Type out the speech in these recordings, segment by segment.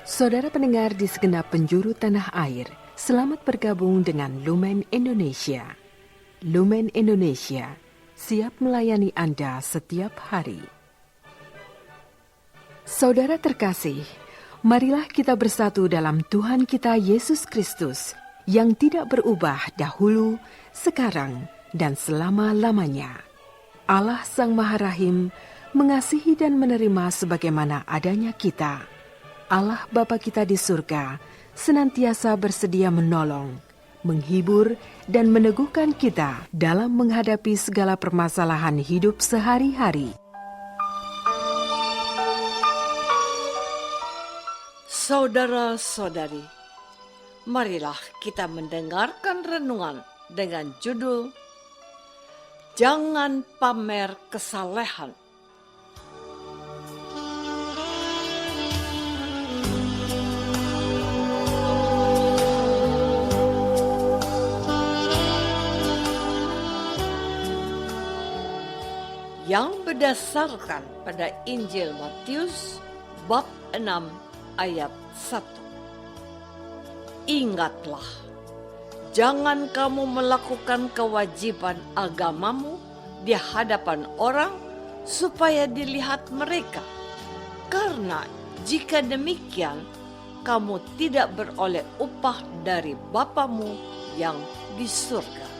Saudara pendengar di segenap penjuru tanah air, selamat bergabung dengan Lumen Indonesia. Lumen Indonesia siap melayani Anda setiap hari. Saudara terkasih, marilah kita bersatu dalam Tuhan kita Yesus Kristus yang tidak berubah dahulu, sekarang, dan selama-lamanya. Allah Sang Maha Rahim mengasihi dan menerima sebagaimana adanya kita. Allah Bapa kita di surga senantiasa bersedia menolong, menghibur, dan meneguhkan kita dalam menghadapi segala permasalahan hidup sehari-hari. Saudara-saudari, marilah kita mendengarkan renungan dengan judul Jangan Pamer Kesalehan. Yang berdasarkan pada Injil Matius bab 6 ayat 1. Ingatlah, jangan kamu melakukan kewajiban agamamu di hadapan orang supaya dilihat mereka. Karena jika demikian, kamu tidak beroleh upah dari Bapamu yang di surga.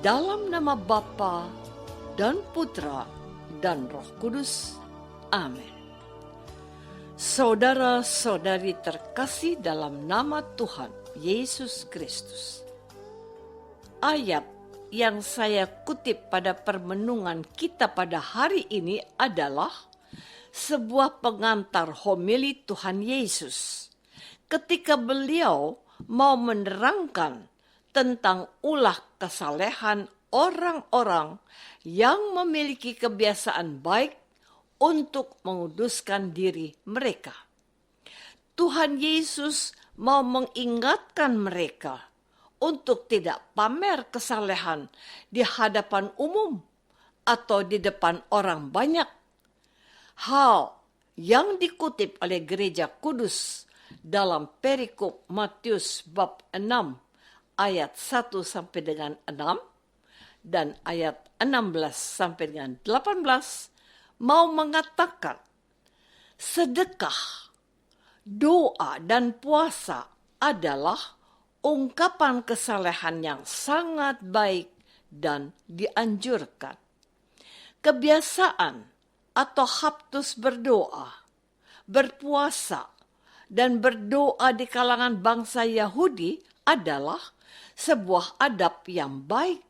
Dalam nama Bapa dan Putra dan Roh Kudus. Amin. Saudara-saudari terkasih dalam nama Tuhan Yesus Kristus. Ayat yang saya kutip pada permenungan kita pada hari ini adalah sebuah pengantar homili Tuhan Yesus ketika beliau mau menerangkan tentang ulah kesalehan orang-orang yang memiliki kebiasaan baik untuk menguduskan diri mereka. Tuhan Yesus mau mengingatkan mereka untuk tidak pamer kesalehan di hadapan umum atau di depan orang banyak. Hal yang dikutip oleh Gereja Kudus dalam perikop Matius bab 6 ayat 1 sampai dengan 6 dan ayat 16 sampai dengan 18 mau mengatakan sedekah, doa dan puasa adalah ungkapan kesalehan yang sangat baik dan dianjurkan. Kebiasaan atau habtus berdoa, berpuasa, dan berdoa di kalangan bangsa Yahudi adalah sebuah adab yang baik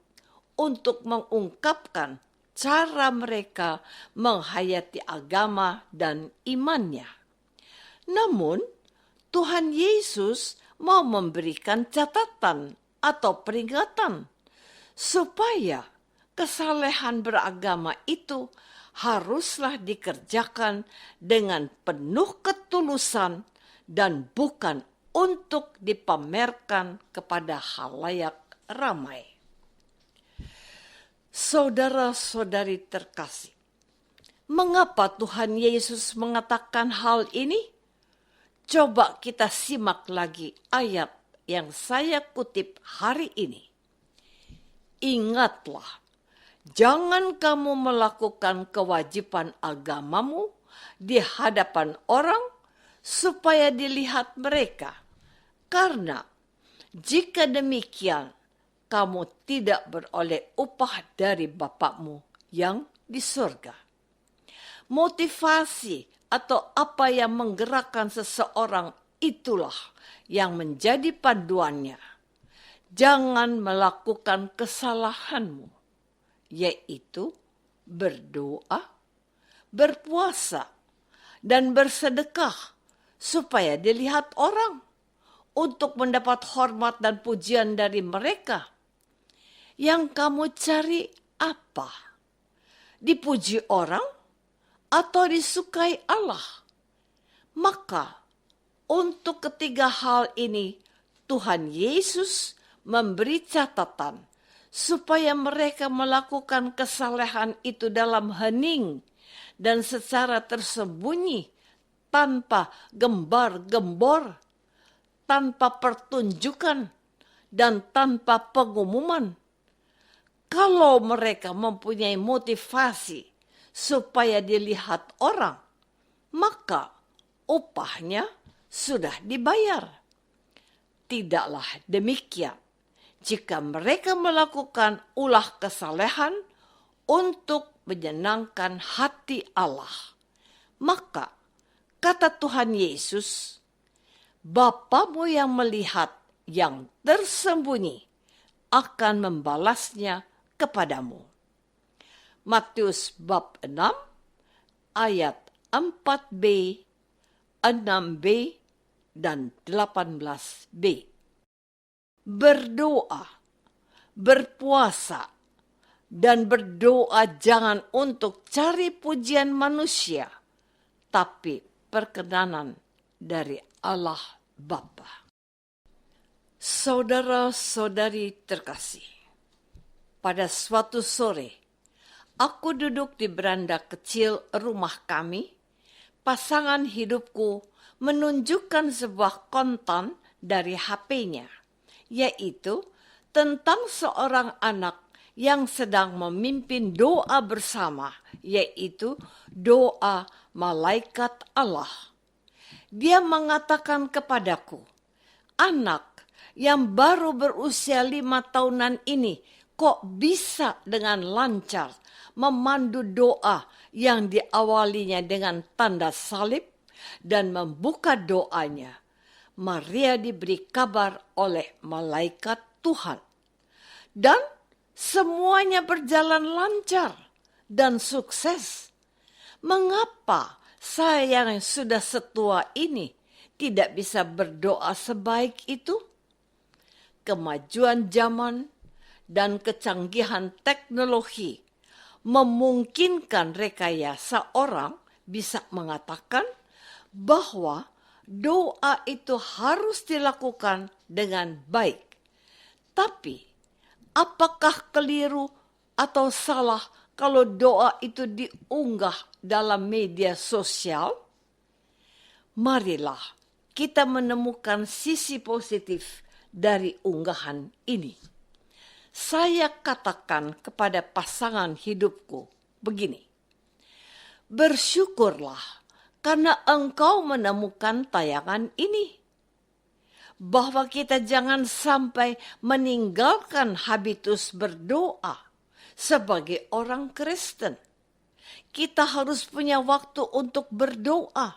untuk mengungkapkan cara mereka menghayati agama dan imannya. Namun, Tuhan Yesus mau memberikan catatan atau peringatan supaya kesalehan beragama itu haruslah dikerjakan dengan penuh ketulusan dan bukan untuk dipamerkan kepada khalayak ramai. Saudara-saudari terkasih, mengapa Tuhan Yesus mengatakan hal ini? Coba kita simak lagi ayat yang saya kutip hari ini. Ingatlah, jangan kamu melakukan kewajiban agamamu di hadapan orang supaya dilihat mereka. Karena jika demikian, kamu tidak beroleh upah dari Bapakmu yang di surga. Motivasi atau apa yang menggerakkan seseorang itulah yang menjadi panduannya. Jangan melakukan kesalahanmu, yaitu berdoa, berpuasa, dan bersedekah supaya dilihat orang untuk mendapat hormat dan pujian dari mereka. Yang kamu cari apa? Dipuji orang atau disukai Allah. Maka untuk ketiga hal ini Tuhan Yesus memberi catatan supaya mereka melakukan kesalehan itu dalam hening dan secara tersembunyi, tanpa gembar-gembor, tanpa pertunjukan, dan tanpa pengumuman. Kalau mereka mempunyai motivasi supaya dilihat orang, maka upahnya sudah dibayar. Tidaklah demikian jika mereka melakukan ulah kesalehan untuk menyenangkan hati Allah. Maka, kata Tuhan Yesus, Bapamu yang melihat yang tersembunyi akan membalasnya kepadamu. Matius bab 6 ayat 4b, 6b, dan 18b. Berdoa, berpuasa, dan berdoa jangan untuk cari pujian manusia, tapi perkenanan dari Allah Bapa. Saudara-saudari terkasih, pada suatu sore, aku duduk di beranda kecil rumah kami. Pasangan hidupku menunjukkan sebuah konten dari HP-nya, yaitu tentang seorang anak yang sedang memimpin doa bersama, yaitu doa malaikat Allah. Dia mengatakan kepadaku, anak yang baru berusia 5 tahunan ini kok bisa dengan lancar memandu doa yang diawalinya dengan tanda salib dan membuka doanya. Maria diberi kabar oleh malaikat Tuhan. Dan semuanya berjalan lancar dan sukses. Mengapa saya yang sudah setua ini tidak bisa berdoa sebaik itu? Kemajuan zaman dan kecanggihan teknologi memungkinkan rekayasa orang bisa mengatakan bahwa doa itu harus dilakukan dengan baik. Tapi, apakah keliru atau salah kalau doa itu diunggah dalam media sosial? Marilah kita menemukan sisi positif dari unggahan ini. Saya katakan kepada pasangan hidupku begini, bersyukurlah karena engkau menemukan tayangan ini. Bahwa kita jangan sampai meninggalkan habitus berdoa sebagai orang Kristen. Kita harus punya waktu untuk berdoa.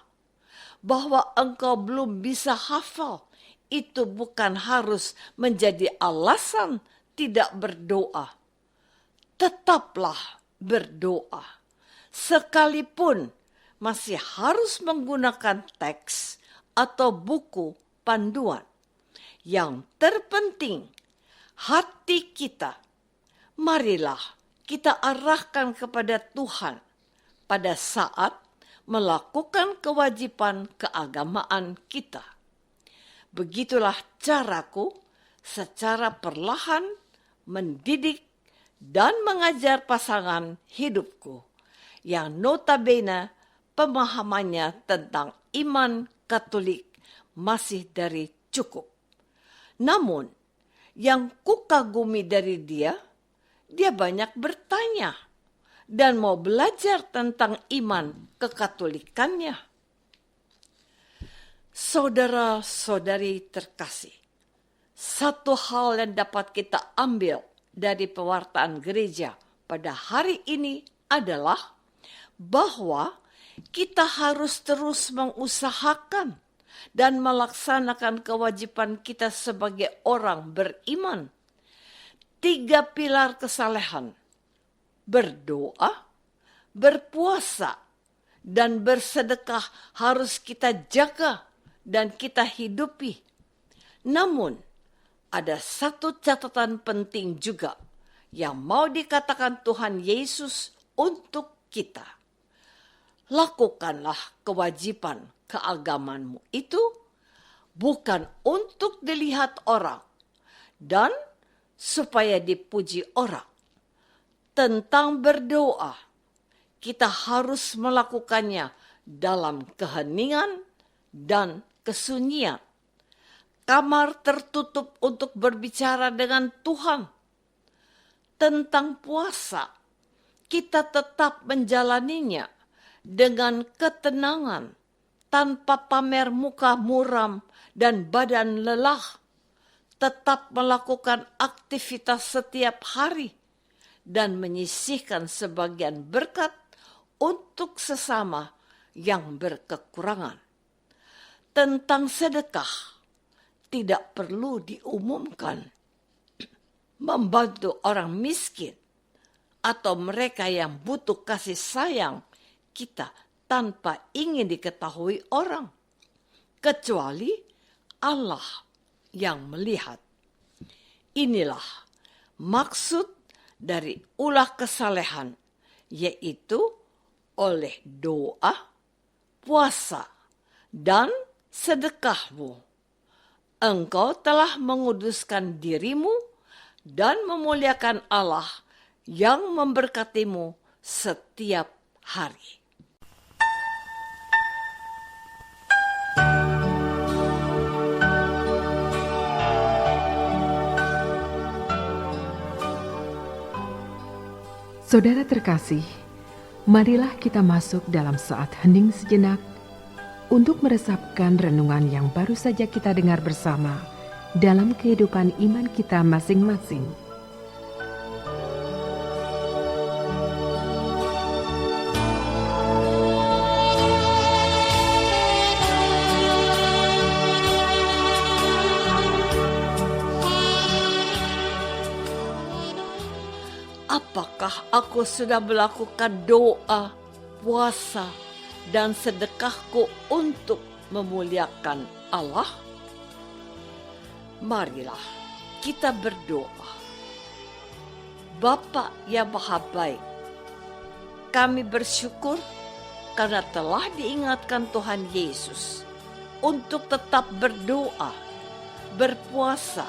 Bahwa engkau belum bisa hafal, itu bukan harus menjadi alasan tidak berdoa. Tetaplah berdoa. Sekalipun masih harus menggunakan teks atau buku panduan. Yang terpenting, hati kita. Marilah kita arahkan kepada Tuhan pada saat melakukan kewajiban keagamaan kita. Begitulah caraku secara perlahan mendidik dan mengajar pasangan hidupku yang notabene pemahamannya tentang iman Katolik masih dari cukup. Namun, yang kukagumi dari dia banyak bertanya dan mau belajar tentang iman kekatolikannya. Saudara-saudari terkasih, satu hal yang dapat kita ambil dari pewartaan gereja pada hari ini adalah bahwa kita harus terus mengusahakan dan melaksanakan kewajiban kita sebagai orang beriman. 3 pilar kesalehan, berdoa, berpuasa, dan bersedekah harus kita jaga dan kita hidupi. Namun, ada satu catatan penting juga yang mau dikatakan Tuhan Yesus untuk kita. lakukanlah kewajiban keagamanmu itu bukan untuk dilihat orang dan supaya dipuji orang. Tentang berdoa, kita harus melakukannya dalam keheningan dan kesunyian. Kamar tertutup untuk berbicara dengan Tuhan. Tentang puasa, kita tetap menjalaninya dengan ketenangan, tanpa pamer muka muram dan badan lelah. Tetap melakukan aktivitas setiap hari dan menyisihkan sebagian berkat untuk sesama yang berkekurangan. Tentang sedekah, tidak perlu diumumkan. Membantu orang miskin atau mereka yang butuh kasih sayang kita tanpa ingin diketahui orang, kecuali Allah yang melihat. Inilah maksud dari ulah kesalehan, yaitu oleh doa, puasa, dan sedekahmu. Engkau telah menguduskan dirimu dan memuliakan Allah yang memberkatimu setiap hari. Saudara terkasih, marilah kita masuk dalam saat hening sejenak untuk meresapkan renungan yang baru saja kita dengar bersama dalam kehidupan iman kita masing-masing. Apakah aku sudah melakukan doa, puasa, dan sedekahku untuk memuliakan Allah? Marilah kita berdoa. Bapa yang Maha Baik, kami bersyukur karena telah diingatkan Tuhan Yesus untuk tetap berdoa, berpuasa,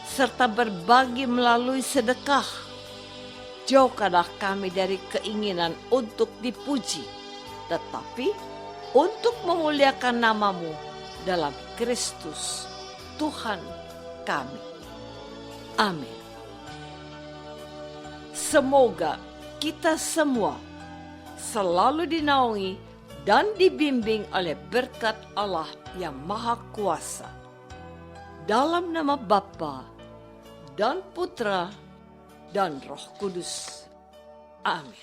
serta berbagi melalui sedekah. Jauhkanlah kami dari keinginan untuk dipuji, tetapi untuk memuliakan nama-Mu dalam Kristus, Tuhan kami. Amin. Semoga kita semua selalu dinaungi dan dibimbing oleh berkat Allah yang Maha Kuasa. Dalam nama Bapa dan Putra dan Roh Kudus. Amin.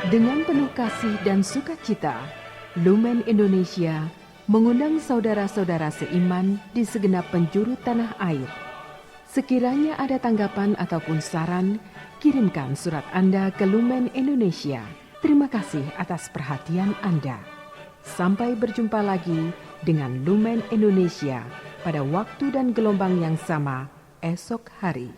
Dengan penuh kasih dan sukacita, Lumen Indonesia mengundang saudara-saudara seiman di segenap penjuru tanah air. Sekiranya ada tanggapan ataupun saran, kirimkan surat Anda ke Lumen Indonesia. Terima kasih atas perhatian Anda. Sampai berjumpa lagi dengan Lumen Indonesia pada waktu dan gelombang yang sama esok hari.